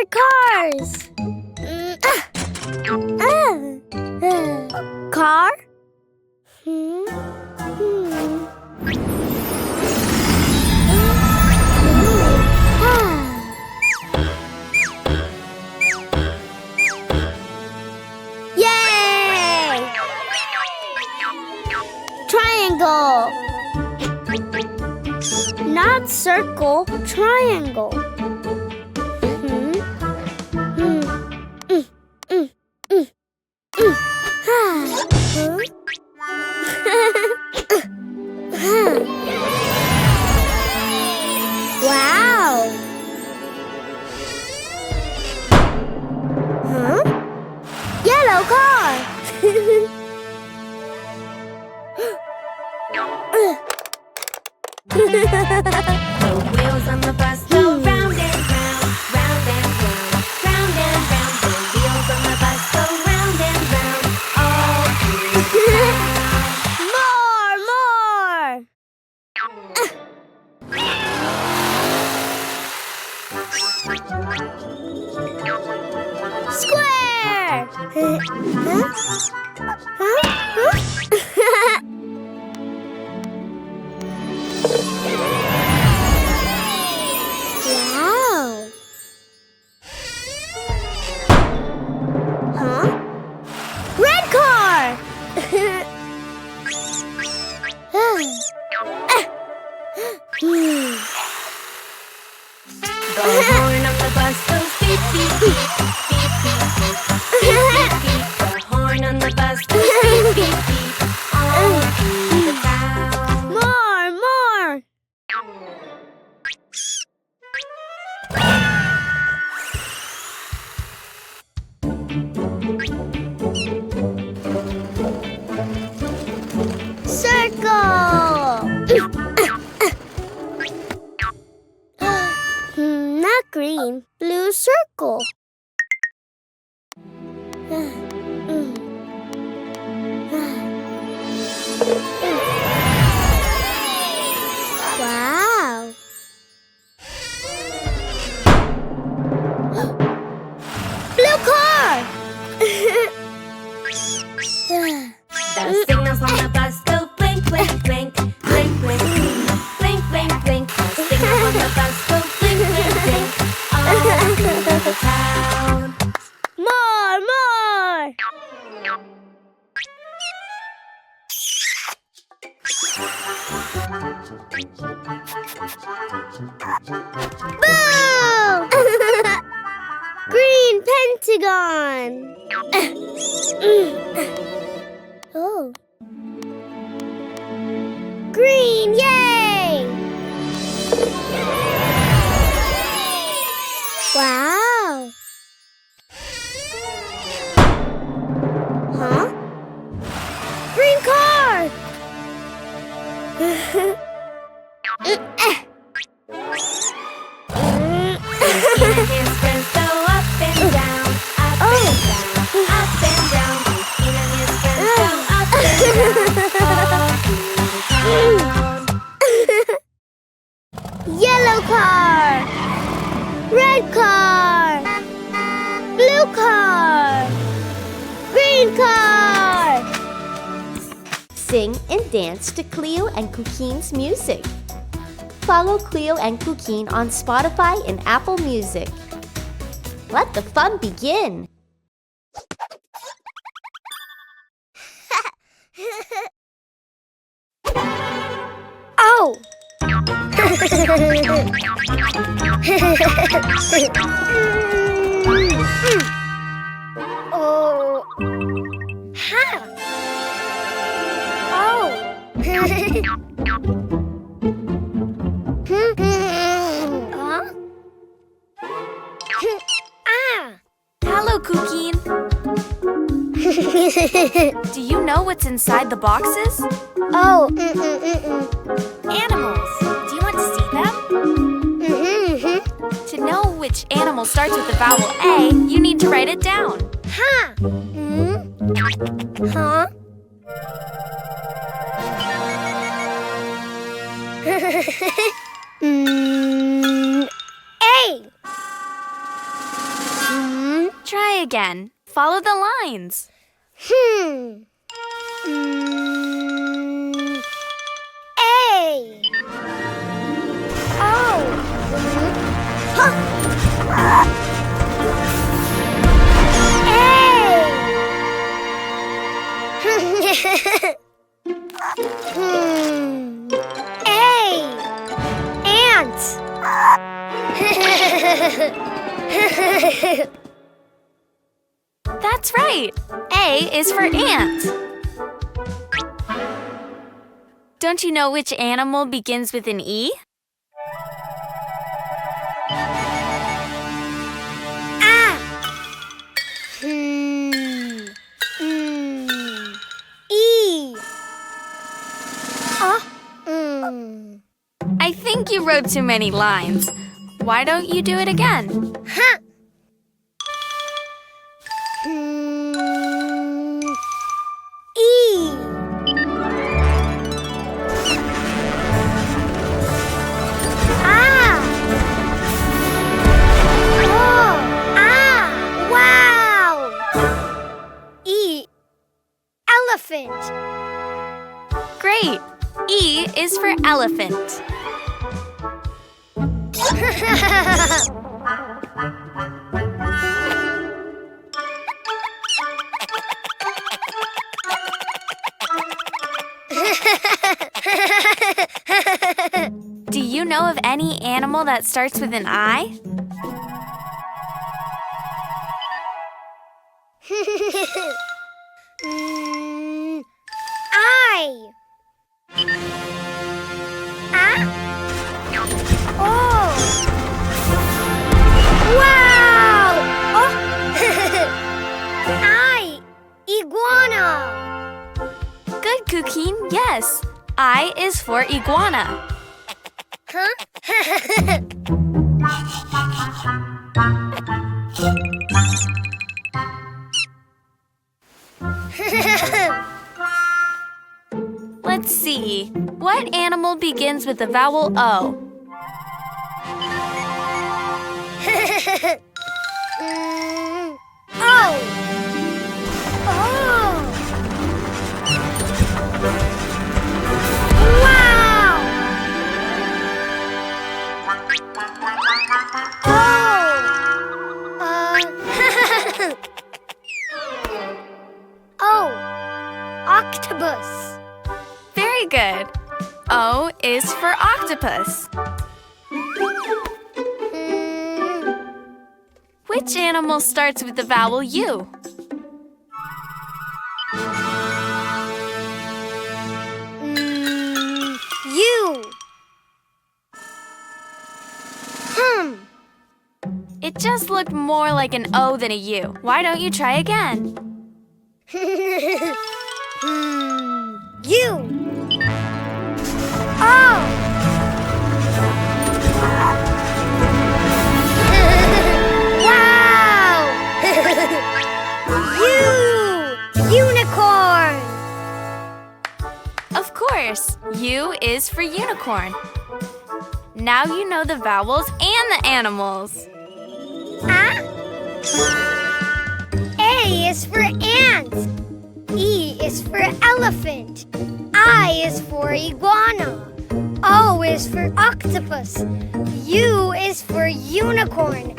cars. Car? Yay! Triangle. Not circle, triangle. Wow! Yellow car! The wheels on the bus go round and round, round and round, round and round. The wheels on the bus go round and round, all through town. More! Square! Wow! Red car! The horn of the bus goes beep, beep, beep, beep, beep, beep, beep, beep, beep. The horn on the bus goes beep, beep, beep, all through the town. More! Circle! Not green, blue circle. Wow! Blue car! The signals on the bus go blink, blink, blink, blink, blink, blink, blink, blink. The signals on the bus go blink, blink, blink, all through the town. More! Boom! Green pentagon. Oh. Green, yay! Wow. Huh? Green car! Cuquin and his friends go up and down, up and down, up and down. Cuquin and his friends go up and down, all through the town. Yellow car! Red car! Blue car! Green car! Sing and dance to Cleo and Cuquin's music. Follow Cleo and Cuquin on Spotify and Apple Music. Let the fun begin! Oh! Oh! Ha! Oh! Huh? Ah! Hello, Cuquin. Do you know what's inside the boxes? Oh! Animals. Do you want to see them? To know which animal starts with the vowel A, you need to write it down. Ha! Huh? A. again. Follow the lines. A. Oh. A. Ant. That's right. A is for ant. Don't you know which animal begins with an E? E. I think you wrote too many lines. Why don't you do it again? E. Wow! E. Elephant. Great. E is for elephant. Do you know of any animal that starts with an I? I. Oh. Wow! Oh. I. Iguana. Good, Cuquin. Yes. I is for iguana. Let's see. What animal begins with the vowel O? Oh. Wow! Oh, octopus. Very good. O is for octopus. Which animal starts with the vowel U? U. It just looked more like an O than a U. Why don't you try again? U. Oh. Wow! Unicorn. Of course, U is for unicorn. Now you know the vowels and the animals. A is for ant. E is for elephant. I is for iguana. O is for octopus. U is for unicorn.